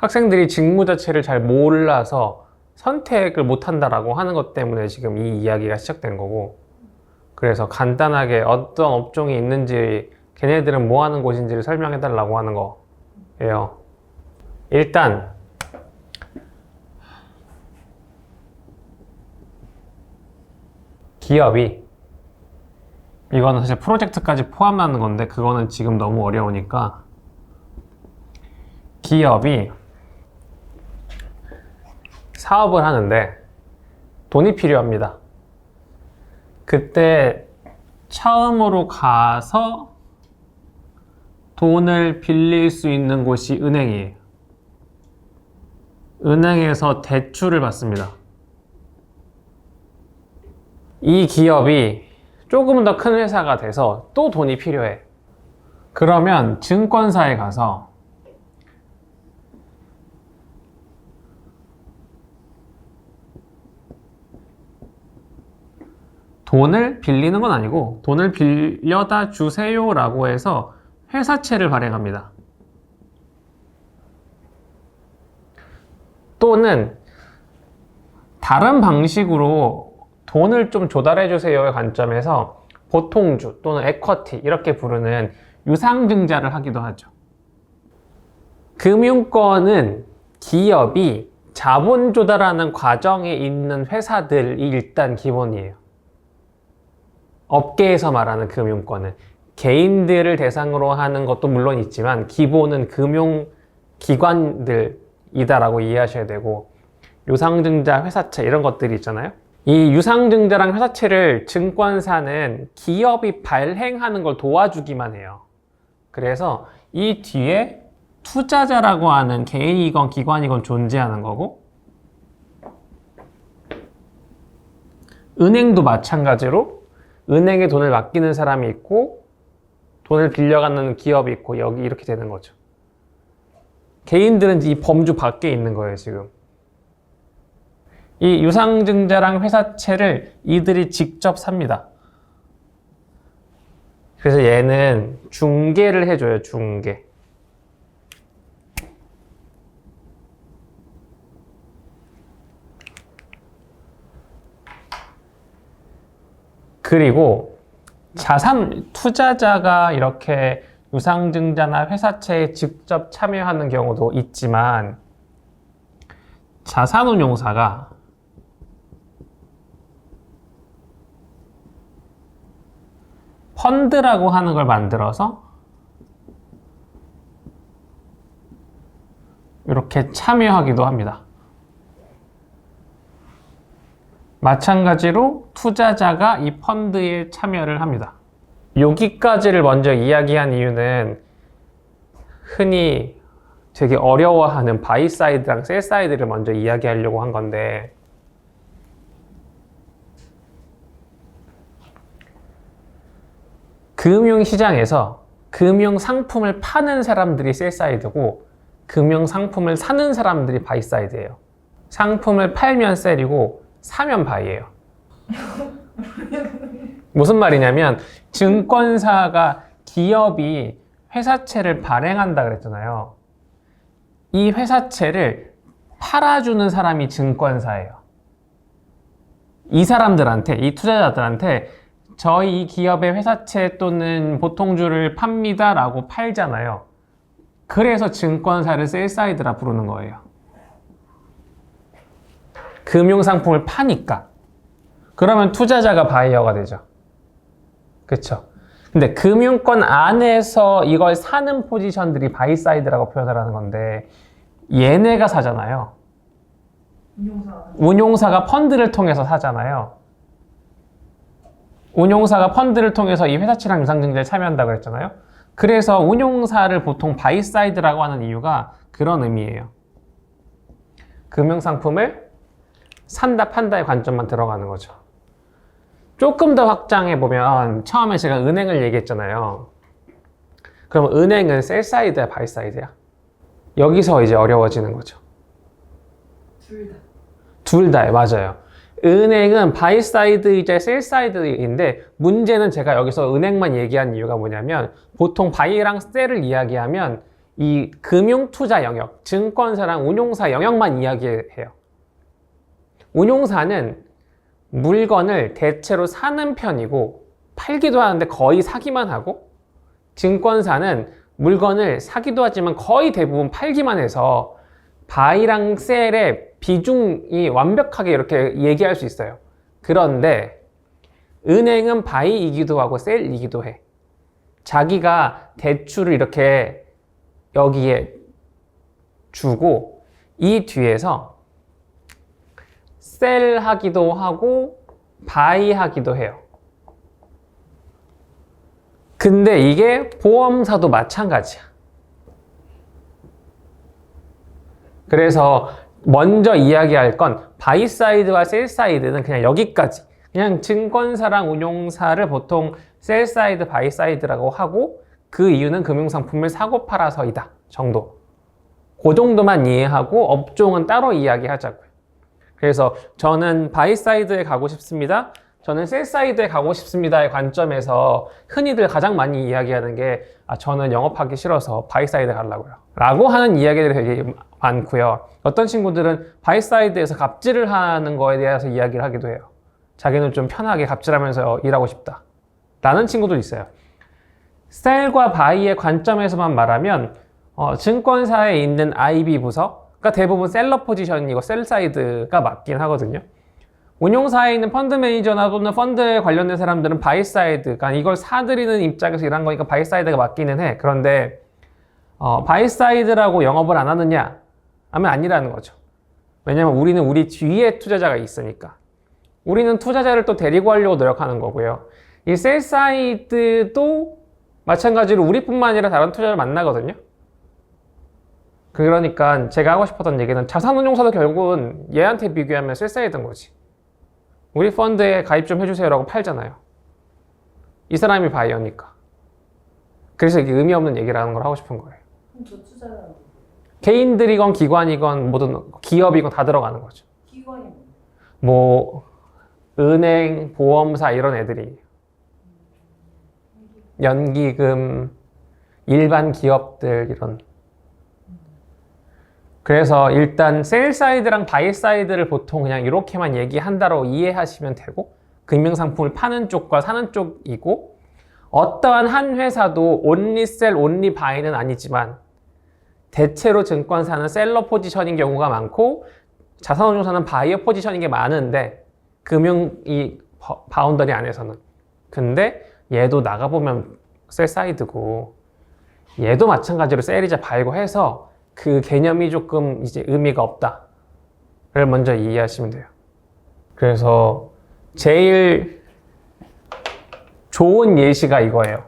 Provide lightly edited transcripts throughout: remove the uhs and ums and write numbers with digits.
학생들이 직무 자체를 잘 몰라서 선택을 못 한다라고 하는 것 때문에 지금 이 이야기가 시작된 거고, 그래서 간단하게 어떤 업종이 있는지, 걔네들은 뭐 하는 곳인지를 설명해 달라고 하는 거예요. 일단 기업이, 이거는 사실 프로젝트까지 포함하는 건데 그거는 지금 너무 어려우니까, 기업이 사업을 하는데 돈이 필요합니다. 그때 처음으로 가서 돈을 빌릴 수 있는 곳이 은행이에요. 은행에서 대출을 받습니다. 이 기업이 조금 더 큰 회사가 돼서 또 돈이 필요해. 그러면 증권사에 가서 돈을 빌리는 건 아니고 돈을 빌려다 주세요 라고 해서 회사채를 발행합니다. 또는 다른 방식으로 돈을 좀 조달해 주세요의 관점에서 보통주 또는 에쿼티 이렇게 부르는 유상증자를 하기도 하죠. 금융권은 기업이 자본 조달하는 과정에 있는 회사들이 일단 기본이에요. 업계에서 말하는 금융권은 개인들을 대상으로 하는 것도 물론 있지만 기본은 금융기관들이다라고 이해하셔야 되고, 유상증자, 회사채 이런 것들이 있잖아요. 이 유상증자랑 회사채를 증권사는 기업이 발행하는 걸 도와주기만 해요. 그래서 이 뒤에 투자자라고 하는 개인이건 기관이건 존재하는 거고, 은행도 마찬가지로 은행에 돈을 맡기는 사람이 있고 돈을 빌려가는 기업이 있고, 여기 이렇게 되는 거죠. 개인들은 이 범주 밖에 있는 거예요, 지금. 이 유상증자랑 회사채를 이들이 직접 삽니다. 그래서 얘는 중개를 해줘요, 중개. 그리고 투자자가 이렇게 유상증자나 회사채에 직접 참여하는 경우도 있지만, 자산운용사가 펀드라고 하는 걸 만들어서 이렇게 참여하기도 합니다. 마찬가지로 투자자가 이 펀드에 참여를 합니다. 여기까지를 먼저 이야기한 이유는 흔히 되게 어려워하는 바이 사이드랑 셀 사이드를 먼저 이야기하려고 한 건데, 금융시장에서 금융상품을 파는 사람들이 셀 사이드고 금융상품을 사는 사람들이 바이 사이드예요. 상품을 팔면 셀이고 사면 바이예요. 무슨 말이냐면, 증권사가, 기업이 회사채를 발행한다 그랬잖아요. 이 회사채를 팔아주는 사람이 증권사예요. 이 사람들한테, 이 투자자들한테 저희 이 기업의 회사채 또는 보통주를 팝니다 라고 팔잖아요. 그래서 증권사를 셀사이드라 부르는 거예요. 금융상품을 파니까. 그러면 투자자가 바이어가 되죠. 그쵸? 근데 금융권 안에서 이걸 사는 포지션들이 바이사이드라고 표현을 하는 건데, 얘네가 사잖아요. 운용사가 펀드를 통해서 사잖아요. 운용사가 펀드를 통해서 이 회사채랑 유상증자에 참여한다고 그랬잖아요. 그래서 운용사를 보통 바이사이드라고 하는 이유가 그런 의미예요. 금융상품을 산다 판다의 관점만 들어가는 거죠. 조금 더 확장해 보면, 처음에 제가 은행을 얘기했잖아요. 그럼 은행은 셀사이드야 바이사이드야? 여기서 이제 어려워지는 거죠. 둘 다예요. 맞아요. 은행은 바이사이드이자 셀사이드인데, 문제는 제가 여기서 은행만 얘기한 이유가 뭐냐면, 보통 바이랑 셀을 이야기하면 이 금융투자 영역, 증권사랑 운용사 영역만 이야기해요. 운용사는 물건을 대체로 사는 편이고 팔기도 하는데 거의 사기만 하고, 증권사는 물건을 사기도 하지만 거의 대부분 팔기만 해서 바이랑 셀의 비중이 완벽하게 이렇게 얘기할 수 있어요. 그런데 은행은 바이이기도 하고 셀이기도 해. 자기가 대출을 이렇게 여기에 주고 이 뒤에서 셀 하기도 하고 바이 하기도 해요. 근데 이게 보험사도 마찬가지야. 그래서 먼저 이야기할 건 바이 사이드와 셀 사이드는 그냥 여기까지. 그냥 증권사랑 운용사를 보통 셀 사이드, 바이 사이드라고 하고, 그 이유는 금융상품을 사고 팔아서이다 정도. 그 정도만 이해하고 업종은 따로 이야기하자고요. 그래서 저는 바이 사이드에 가고 싶습니다, 저는 셀 사이드에 가고 싶습니다의 관점에서 흔히들 가장 많이 이야기하는 게 저는 영업하기 싫어서 바이 사이드 가려고요 라고 하는 이야기들이 되게 많고요. 어떤 친구들은 바이 사이드에서 갑질을 하는 거에 대해서 이야기를 하기도 해요. 자기는 좀 편하게 갑질하면서 일하고 싶다 라는 친구도 있어요. 셀과 바이의 관점에서만 말하면 증권사에 있는 IB 부서가 대부분 셀러 포지션이고 셀 사이드가 맞긴 하거든요. 운용사에 있는 펀드 매니저나 또는 펀드에 관련된 사람들은 바이 사이드, 그러니까 이걸 사들이는 입장에서 일한 거니까 바이 사이드가 맞기는 해. 그런데 바이 사이드라고 영업을 안 하느냐 하면 아니라는 거죠. 왜냐면 우리는 우리 뒤에 투자자가 있으니까. 우리는 투자자를 또 데리고 하려고 노력하는 거고요. 이 셀 사이드도 마찬가지로 우리뿐만 아니라 다른 투자자를 만나거든요. 그러니까 제가 하고 싶었던 얘기는 자산운용사도 결국은 얘한테 비교하면 셀 사이드인 거지. 우리 펀드에 가입 좀 해주세요 라고 팔잖아요. 이 사람이 바이어니까. 그래서 이게 의미 없는 얘기를 하는 걸 하고 싶은 거예요. 그럼 저 투자자는 개인들이건 기관이건 뭐든 기업이건 다 들어가는 거죠. 기관이 뭐 은행, 보험사 이런 애들이, 연기금, 일반 기업들 이런. 그래서 일단 셀 사이드랑 바이 사이드를 보통 그냥 이렇게만 얘기한다고 이해하시면 되고, 금융상품을 파는 쪽과 사는 쪽이고, 어떠한 한 회사도 only sell, only buy는 아니지만 대체로 증권사는 셀러 포지션인 경우가 많고 자산운용사는 바이어 포지션인 게 많은데, 금융 이 바운더리 안에서는. 근데 얘도 나가보면 셀 사이드고 얘도 마찬가지로 셀이자 바이고 해서 그 개념이 조금 이제 의미가 없다를 먼저 이해하시면 돼요. 그래서 제일 좋은 예시가 이거예요.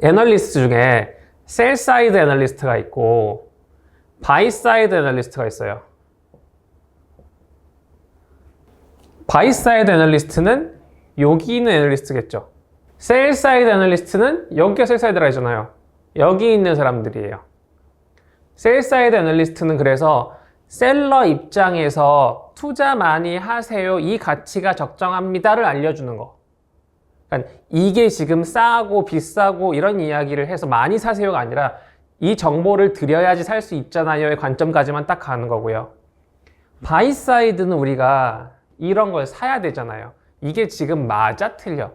애널리스트 중에 셀 사이드 애널리스트가 있고 바이 사이드 애널리스트가 있어요. 바이 사이드 애널리스트는 여기 있는 애널리스트겠죠. 셀 사이드 애널리스트는 여기가 셀 사이드라 했잖아요. 여기 있는 사람들이에요. 셀 사이드 애널리스트는 그래서 셀러 입장에서 투자 많이 하세요, 이 가치가 적정합니다를 알려주는 거. 그러니까 이게 지금 싸고 비싸고 이런 이야기를 해서 많이 사세요가 아니라 이 정보를 드려야지 살 수 있잖아요의 관점까지만 딱 가는 거고요. 바이 사이드는 우리가 이런 걸 사야 되잖아요. 이게 지금 맞아 틀려,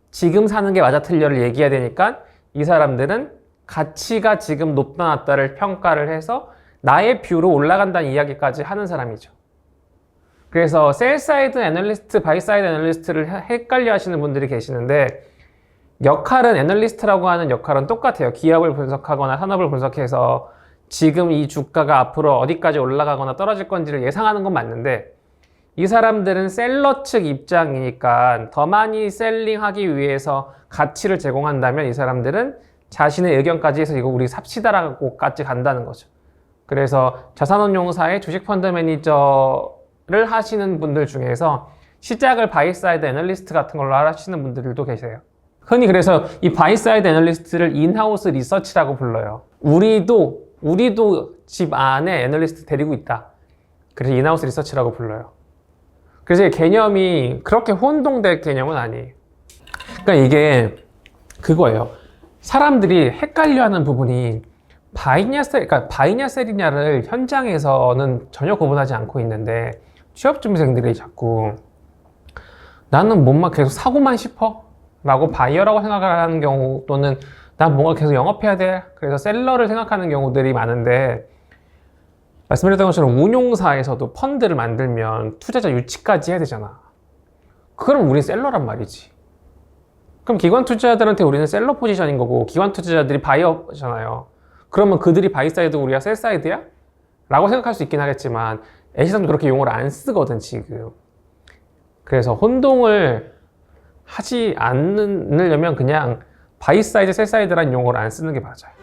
지금 사는 게 맞아 틀려를 얘기해야 되니까 이 사람들은 가치가 지금 높다 낮다를 평가를 해서 나의 뷰로 올라간다는 이야기까지 하는 사람이죠. 그래서 셀 사이드 애널리스트, 바이 사이드 애널리스트를 헷갈려 하시는 분들이 계시는데, 역할은 애널리스트라고 하는 역할은 똑같아요. 기업을 분석하거나 산업을 분석해서 지금 이 주가가 앞으로 어디까지 올라가거나 떨어질 건지를 예상하는 건 맞는데, 이 사람들은 셀러 측 입장이니까 더 많이 셀링하기 위해서 가치를 제공한다면 이 사람들은 자신의 의견까지 해서 이거 우리 삽시다라고까지 간다는 거죠. 그래서 자산운용사의 주식펀드 매니저를 하시는 분들 중에서 시작을 바이사이드 애널리스트 같은 걸로 하시는 분들도 계세요. 흔히 그래서 이 바이사이드 애널리스트를 인하우스 리서치라고 불러요. 우리도 집 안에 애널리스트 데리고 있다. 그래서 인하우스 리서치라고 불러요. 그래서 개념이 그렇게 혼동될 개념은 아니에요. 그러니까 이게 그거예요. 사람들이 헷갈려하는 부분이 그러니까 바이냐 세리냐를 현장에서는 전혀 구분하지 않고 있는데 취업준비생들이 자꾸 나는 뭔가 계속 사고만 싶어 라고 바이어라고 생각하는 경우, 또는 난 뭔가 계속 영업해야 돼 그래서 셀러를 생각하는 경우들이 많은데, 말씀드렸던 것처럼 운용사에서도 펀드를 만들면 투자자 유치까지 해야 되잖아. 그럼 우린 셀러란 말이지. 그럼 기관 투자자들한테 우리는 셀러 포지션인 거고, 기관 투자자들이 바이어잖아요. 그러면 그들이 바이 사이드, 우리가 셀 사이드야? 라고 생각할 수 있긴 하겠지만 A사도 그렇게 용어를 안 쓰거든 지금. 그래서 혼동을 하지 않으려면 그냥 바이 사이드, 셀 사이드란 용어를 안 쓰는 게 맞아요.